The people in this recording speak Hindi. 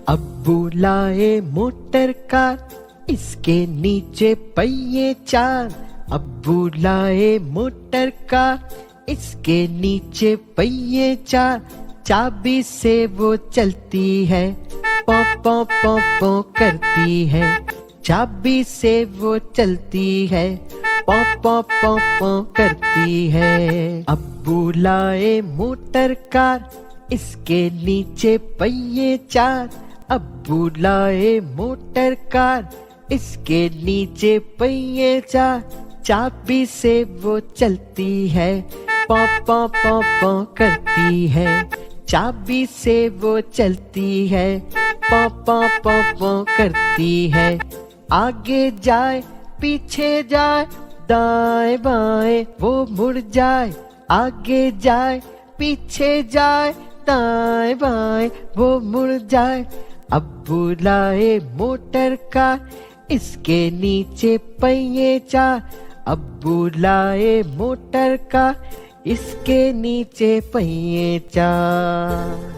अब्बू लाए मोटर कार, इसके नीचे पहिए चार। अब्बू लाए मोटर कार, इसके नीचे पहिए चार। चाबी से वो चलती है, पौ पौ पौ पौ करती है। चाबी से वो चलती है, पौ पौ पौ पौ करती है। अब्बू लाए मोटर कार, इसके नीचे पहिए चार। अब्बू लाए मोटर कार, इसके नीचे पहिए चार। चाबी से वो चलती है, पौ पौ पौ पौ करती है। चाबी से वो चलती है, पौ पौ पौ पौ करती है। आगे जाए पीछे जाए, दाएं बाएं वो मुड़ जाए। आगे जाए पीछे जाए, दाएं बाएं वो मुड़ जाए। अब्बू लाए मोटर कार, इसके नीचे पहिए चार। अब्बू लाए मोटर कार, इसके नीचे पहिए चार।